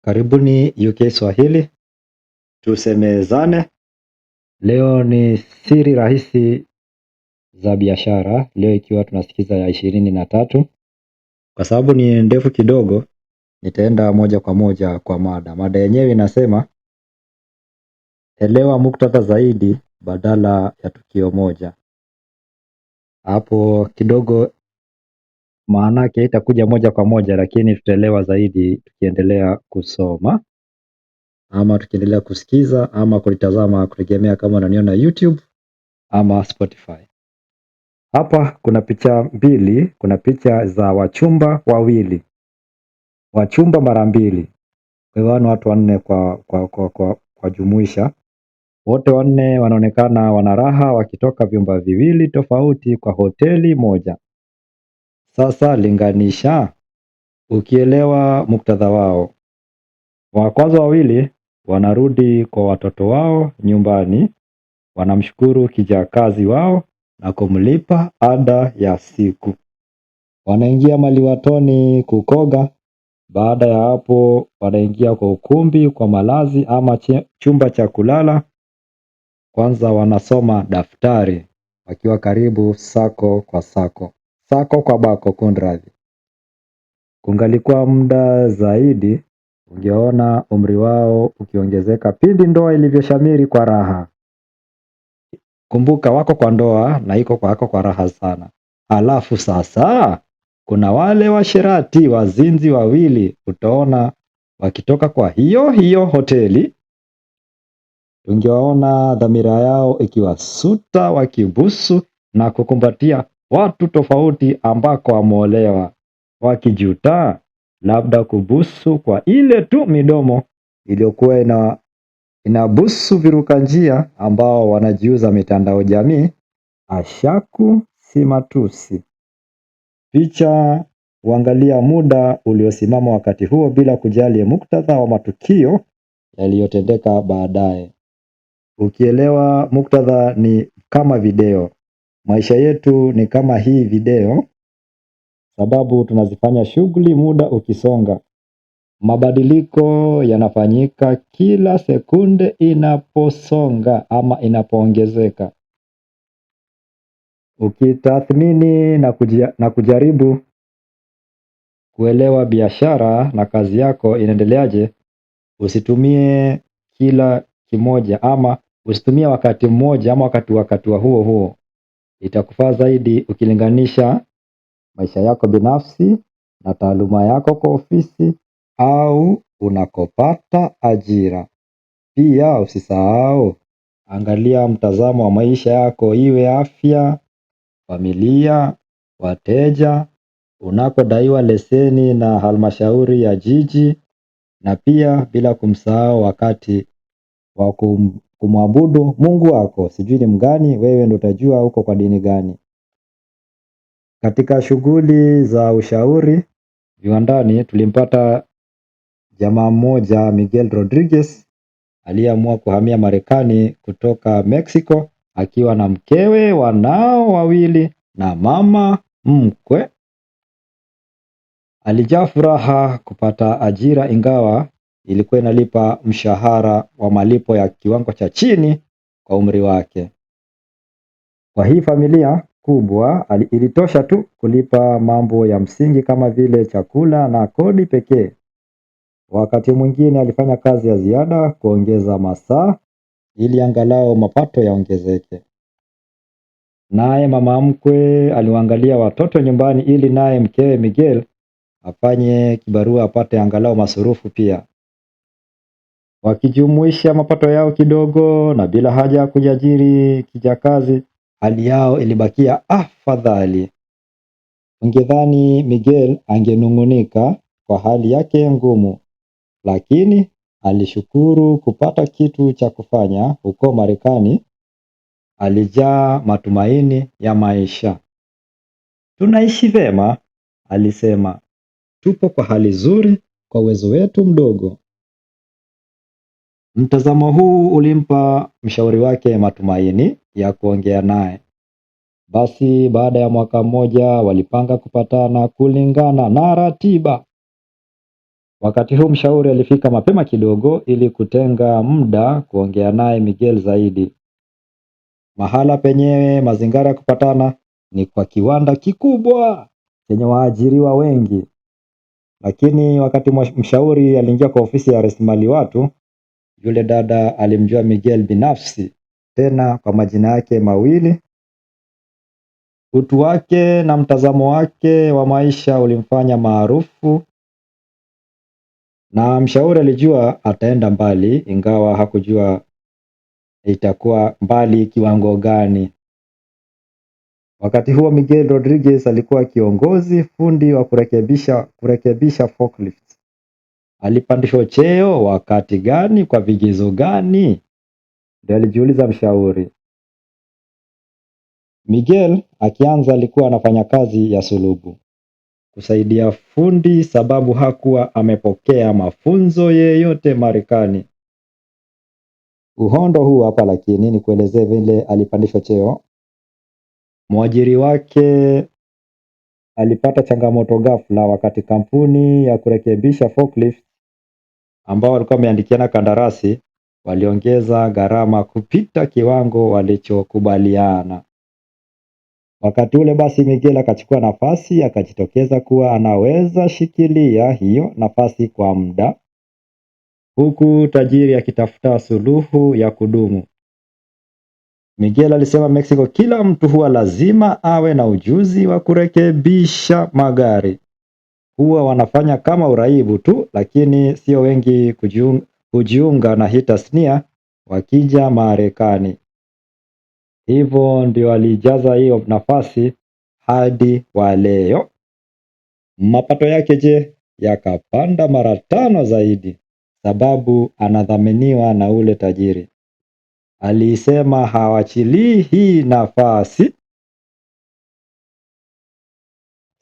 Karibuni UK Swahili, tusemezane. Leo ni siri rahisi za biashara, leo ikiwa tunasikiza ya 23. Kwa sababu ni ndefu kidogo, nitaenda moja kwa moja kwa mada. Mada yenyewe inasema, elewa muktadha zaidi badala ya tukio moja. Hapo kidogo maana yake itakuja moja kwa moja, lakini tutaelewa zaidi tukiendelea kusoma ama tukiendelea kusikiza ama kulitazama, kutegemea kama unaniona YouTube ama Spotify. Hapa kuna picha mbili, kuna picha za wachumba wawili, wachumba mara mbili, kwa hivyo ni watu wanne kwa jumuisha. Wote wanne wanaonekana wana raha wakitoka vyumba viwili tofauti kwa hoteli moja. Sasa linganisha ukielewa muktadha wao. Wa kwanza wawili wanarudi kwa watoto wao nyumbani, wanamshukuru kijakazi wao na kumlipa ada ya siku. Wanaingia maliwatoni kukoga. Baada ya hapo wanaingia kwa ukumbi kwa malazi ama chumba cha kulala. Kwanza wanasoma daftari wakiwa karibu sako kwa sako, sako kwa bako kunradhi. Kungalikuwa muda zaidi, ungeona umri wao ukiongezeka pindi ndoa ilivyoshamiri kwa raha. Kumbuka wako kwa ndoa na iko kwa raha sana. Halafu sasa kuna wale washerati wazinzi wawili, utaona wakitoka kwa hiyo hoteli. Ungeona dhamira yao ikiwasuta wakibusu na kukumbatia watu tofauti ambako wameolewa, wakijuta labda kubusu kwa ile tu midomo iliyokuwa inabusu viruka njia ambao wanajiuza mitandao jamii. Ashaku si matusi. Picha huangalia muda uliosimama wakati huo bila kujali muktadha wa matukio yaliyotendeka baadaye. Ukielewa muktadha ni kama video. Maisha yetu ni kama hii video, sababu tunazifanya shughuli muda ukisonga. Mabadiliko yanafanyika kila sekunde inaposonga ama inapoongezeka. Ukitathmini na kujaribu kuelewa biashara na kazi yako inaendeleaje, usitumie kila kimoja ama usitumie wakati mmoja ama wakati wa huo. Itakufaa zaidi ukilinganisha maisha yako binafsi na taaluma yako kwa ofisi au unakopata ajira. Pia usisahau, angalia mtazamo wa maisha yako, iwe afya, familia, wateja, unakodaiwa leseni na halmashauri ya jiji, na pia bila kumsahau wakati wa kumwabudu Mungu wako. Sijui ni mgani, wewe ndio utajua uko kwa dini gani. Katika shughuli za ushauri viwandani tulimpata jamaa mmoja, Miguel Rodriguez, aliyeamua kuhamia Marekani kutoka Mexico akiwa na mkewe, wanao wawili na mama mkwe. Alijaa furaha kupata ajira, ingawa ilikuwa inalipa mshahara wa malipo ya kiwango cha chini kwa umri wake. Kwa hii familia kubwa ilitosha tu kulipa mambo ya msingi kama vile chakula na kodi pekee. Wakati mwingine alifanya kazi ya ziada kuongeza masaa ili angalau mapato yaongezeke. Naye mama mkwe aliwaangalia watoto nyumbani ili naye mkewe Miguel afanye kibarua apate angalau masurufu pia. Wakijumuisha mapato yao kidogo na bila haja ya kujiajiri kijakazi, hali yao ilibakia afadhali. Ungedhani Miguel angenung'unika kwa hali yake ngumu, lakini alishukuru kupata kitu cha kufanya huko Marekani. Alijaa matumaini ya maisha. Tunaishi vema, alisema. Tupo kwa hali nzuri kwa uwezo wetu mdogo. Mtazamo huu ulimpa mshauri wake matumaini ya kuongea naye. Basi baada ya mwaka mmoja walipanga kupatana kulingana na ratiba. Wakati huu mshauri alifika mapema kidogo ili kutenga muda kuongea naye Miguel zaidi. Mahala penyewe mazingira ya kupatana ni kwa kiwanda kikubwa chenye waajiriwa wengi. Lakini wakati mshauri aliingia kwa ofisi ya rasilimali watu, yule dada alimjua Miguel binafsi, tena kwa majina yake mawili. Utu wake na mtazamo wake wa maisha ulimfanya maarufu, na mshauri alijua ataenda mbali, ingawa hakujua itakuwa mbali kiwango gani. Wakati huo Miguel Rodriguez alikuwa kiongozi fundi wa kurekebisha forklifts. Alipandishwa cheo wakati gani, kwa vigezo gani? Ndio alijiuliza mshauri. Miguel akianza alikuwa anafanya kazi ya sulubu, kusaidia fundi, sababu hakuwa amepokea mafunzo yeyote Marekani. Uhondo huu hapa lakini ni kuelezea vile alipandishwa cheo. Mwajiri wake alipata changamoto ghafla wakati kampuni ya kurekebisha forklift ambao walikuwa wameandikiana kandarasi waliongeza gharama kupita kiwango walichokubaliana. Wakati ule basi Miguel akachukua nafasi, akajitokeza kuwa anaweza shikilia hiyo nafasi kwa muda, huku tajiri akitafuta suluhu ya kudumu. Miguel alisema Mexico kila mtu huwa lazima awe na ujuzi wa kurekebisha magari. Huwa wanafanya kama uraibu tu, lakini sio wengi kujiunga na hii tasnia wakija Marekani. Hivyo ndio alijaza hiyo nafasi hadi wa leo. Mapato yake je, yakapanda mara 5 zaidi, sababu anadhaminiwa na ule tajiri. Alisema hawachilii hii nafasi.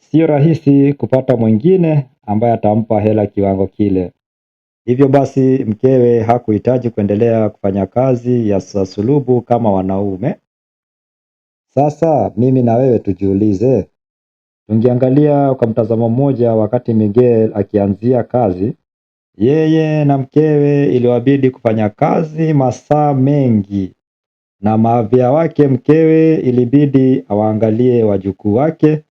Sio rahisi kupata mwingine ambaye atampa hela kiwango kile. Hivyo basi mkewe hakuhitaji kuendelea kufanya kazi ya sulubu kama wanaume. Sasa mimi na wewe tujiulize, tungeangalia kwa mtazamo mmoja, wakati Miguel akianzia kazi, yeye na mkewe iliwabidi kufanya kazi masaa mengi, na maavia wake mkewe ilibidi awaangalie wajukuu wake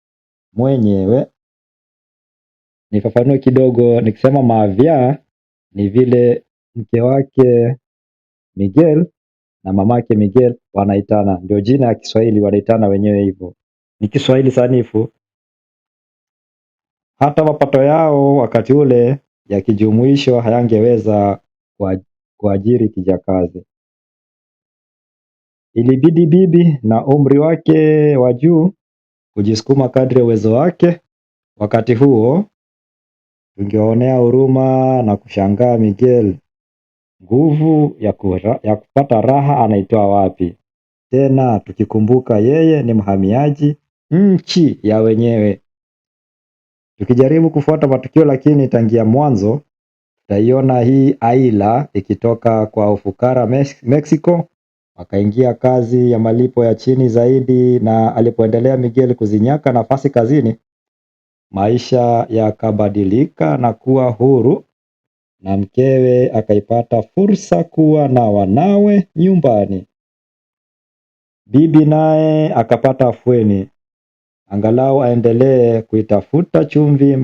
mwenyewe. Nifafanue kidogo, nikisema maavia ni vile mke wake Miguel na mamake Miguel wanaitana, ndio jina ya Kiswahili, wanaitana wenyewe hivyo. Ni Kiswahili sanifu. Hata mapato yao wakati ule yakijumuishwa hayangeweza kuajiri kijakazi. Ilibidi bibi na umri wake wa juu kujisukuma kadri ya uwezo wake. Wakati huo tungeonea huruma na kushangaa Miguel, nguvu ya kupata raha anaitoa wapi? Tena tukikumbuka yeye ni mhamiaji nchi ya wenyewe. Tukijaribu kufuata matukio lakini tangia mwanzo, tutaiona hii aila ikitoka kwa ufukara Mexico, akaingia kazi ya malipo ya chini zaidi, na alipoendelea Miguel kuzinyaka nafasi kazini, maisha yakabadilika na kuwa huru, na mkewe akaipata fursa kuwa na wanawe nyumbani. Bibi naye akapata afueni, angalau aendelee kuitafuta chumvi,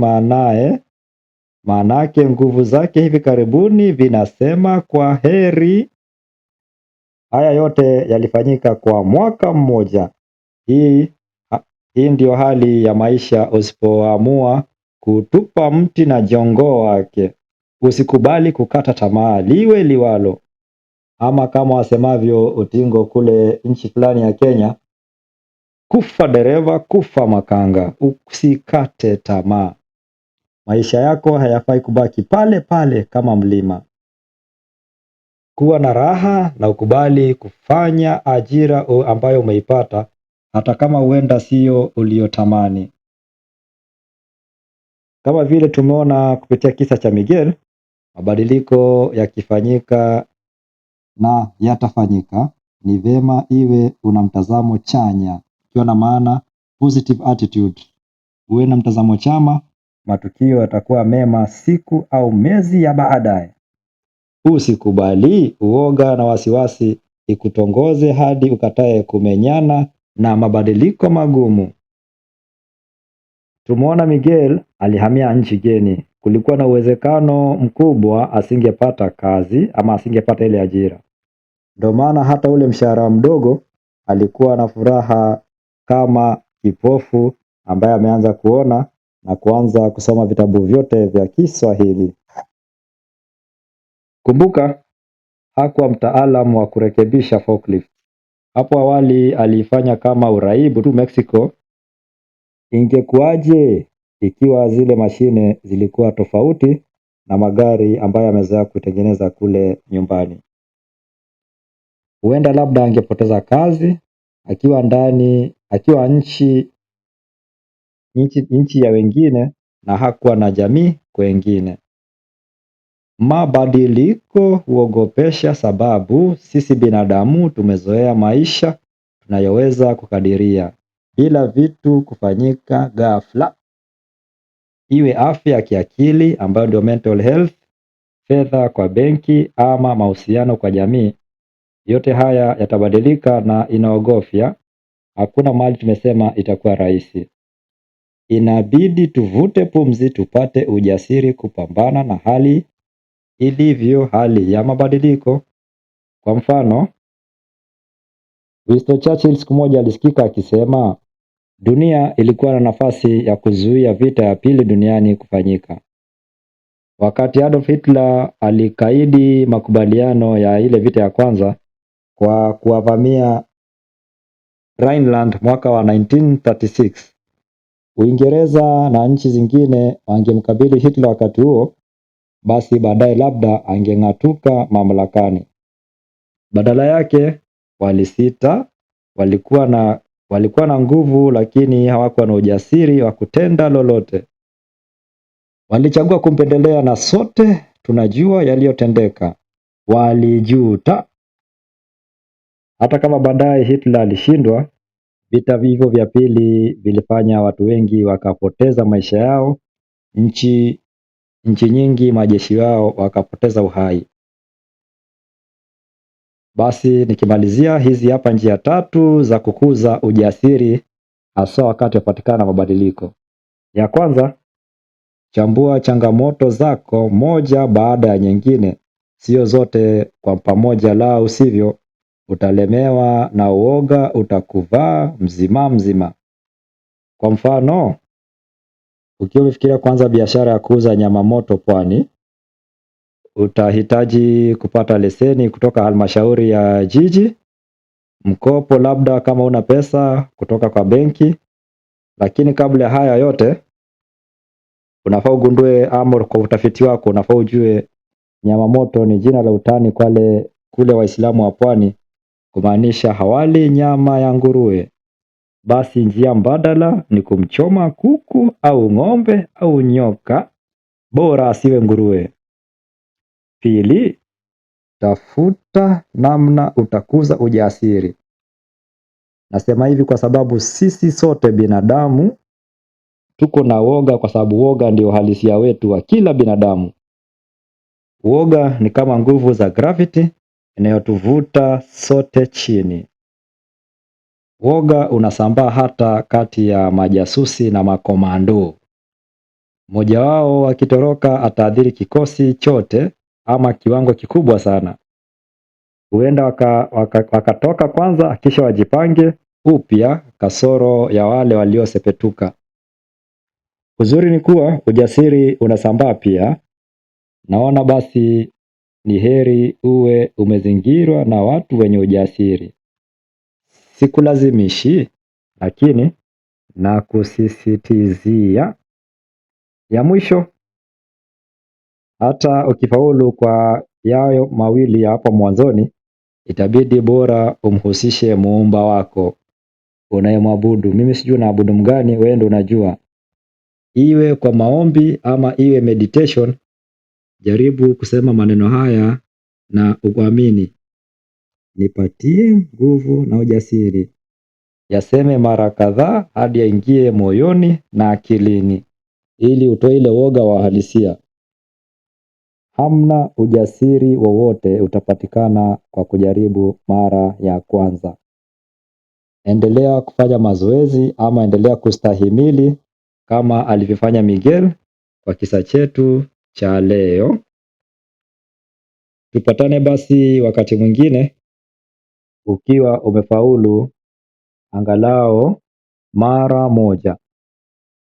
maanake nguvu zake hivi karibuni vinasema kwa heri. Haya yote yalifanyika kwa mwaka mmoja. Hii ndio hali ya maisha usipoamua kutupa mti na jongoo wake. Usikubali kukata tamaa liwe liwalo. Ama kama wasemavyo utingo kule nchi fulani ya Kenya, kufa dereva, kufa makanga. Usikate tamaa. Maisha yako hayafai kubaki pale pale kama mlima. Kuwa na raha na ukubali kufanya ajira ambayo umeipata, hata kama huenda sio uliotamani. Kama vile tumeona kupitia kisa cha Miguel, mabadiliko yakifanyika na yatafanyika, ni vema iwe una mtazamo chanya, ikiwa na maana positive attitude. Uwe na mtazamo chama matukio yatakuwa mema siku au miezi ya baadaye. Usikubali uoga na wasiwasi ikutongoze hadi ukatae kumenyana na mabadiliko magumu. Tumeona Miguel alihamia nchi geni. Kulikuwa na uwezekano mkubwa asingepata kazi ama asingepata ile ajira. Ndio maana hata ule mshahara mdogo alikuwa na furaha kama kipofu ambaye ameanza kuona na kuanza kusoma vitabu vyote vya Kiswahili. Kumbuka, hakuwa mtaalamu wa kurekebisha forklift. Hapo awali alifanya kama uraibu tu Mexico. Ingekuwaje ikiwa zile mashine zilikuwa tofauti na magari ambayo amezoea kutengeneza kule nyumbani? Huenda labda angepoteza kazi akiwa nchi ya wengine na hakuwa na jamii kwengine. Mabadiliko huogopesha sababu sisi binadamu tumezoea maisha tunayoweza kukadiria bila vitu kufanyika ghafla. Iwe afya ya kiakili ambayo ndio mental health, fedha kwa benki ama mahusiano kwa jamii, yote haya yatabadilika na inaogofya. Hakuna mahali tumesema itakuwa rahisi. Inabidi tuvute pumzi tupate ujasiri kupambana na hali ilivyo, hali ya mabadiliko. Kwa mfano, Winston Churchill siku moja alisikika akisema dunia ilikuwa na nafasi ya kuzuia vita ya pili duniani kufanyika. Wakati Adolf Hitler alikaidi makubaliano ya ile vita ya kwanza kwa kuwavamia Rhineland mwaka wa 1936, Uingereza na nchi zingine wangemkabili Hitler wakati huo, basi baadaye labda angeng'atuka mamlakani. Badala yake walisita, walikuwa na nguvu lakini hawakuwa na ujasiri wa kutenda lolote. Walichagua kumpendelea na sote tunajua yaliyotendeka. Walijuta. Hata kama baadaye Hitler alishindwa, vita hivyo vya pili vilifanya watu wengi wakapoteza maisha yao, nchi nyingi majeshi wao wakapoteza uhai. Basi nikimalizia, hizi hapa njia 3 za kukuza ujasiri hasa wakati wapatikana mabadiliko. Ya kwanza, chambua changamoto zako moja baada ya nyingine, sio zote kwa pamoja, la usivyo utalemewa na uoga utakuvaa mzima. Kwa mfano, ukiwa umefikiria kuanza biashara ya kuuza nyama moto pwani, utahitaji kupata leseni kutoka halmashauri ya jiji, mkopo labda kama una pesa kutoka kwa benki. Lakini kabla ya haya yote, unafaa ugundue ama kwa utafiti wako unafaa ujue nyama moto ni jina la utani kule Waislamu wa pwani, kumaanisha hawali nyama ya nguruwe. Basi njia mbadala ni kumchoma kuku au ng'ombe au nyoka, bora asiwe nguruwe. Pili, tafuta namna utakuza ujasiri. Nasema hivi kwa sababu sisi sote binadamu tuko na woga, kwa sababu woga ndio halisia wetu wa kila binadamu. Woga ni kama nguvu za gravity inayotuvuta sote chini. Woga unasambaa hata kati ya majasusi na makomando. Mmoja wao akitoroka ataathiri kikosi chote ama kiwango kikubwa sana. Huenda wakatoka kwanza kisha wajipange upya kasoro ya wale waliosepetuka. Uzuri ni kuwa ujasiri unasambaa pia. Naona basi ni heri uwe umezingirwa na watu wenye ujasiri. Sikulazimishi, lakini nakusisitizia. Ya mwisho, hata ukifaulu kwa yayo mawili ya hapo mwanzoni, itabidi bora umhusishe muumba wako unayemwabudu. Mimi sijui naabudu mgani, wewe ndio unajua. Iwe kwa maombi ama iwe meditation, jaribu kusema maneno haya na uamini. Nipatie nguvu na ujasiri. Yaseme mara kadhaa hadi yaingie moyoni na akilini. ili utoe ile woga wa halisia. Hamna ujasiri wowote utapatikana kwa kujaribu mara ya kwanza. Endelea kufanya mazoezi ama endelea kustahimili kama alivyofanya Miguel kwa kisa chetu cha leo. Tupatane basi wakati mwingine ukiwa umefaulu angalau mara moja.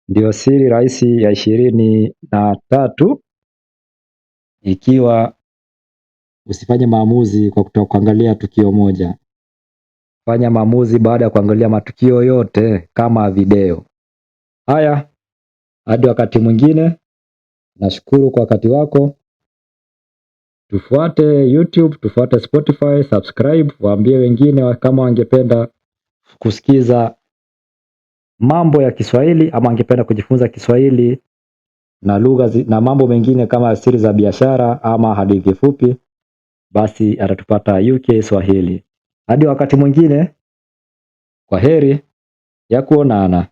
Ndio siri rahisi ya 23, ikiwa usifanye maamuzi kwa kuangalia tukio moja. Fanya maamuzi baada ya kuangalia matukio yote kama video. Haya, hadi wakati mwingine. Nashukuru kwa wakati wako. Tufuate YouTube, tufuate Spotify, subscribe, waambie wengine kama wangependa kusikiza mambo ya Kiswahili ama wangependa kujifunza Kiswahili na lugha na mambo mengine kama siri za biashara ama hadithi fupi, basi atatupata UK Swahili. Hadi wakati mwingine, kwa heri ya kuonana.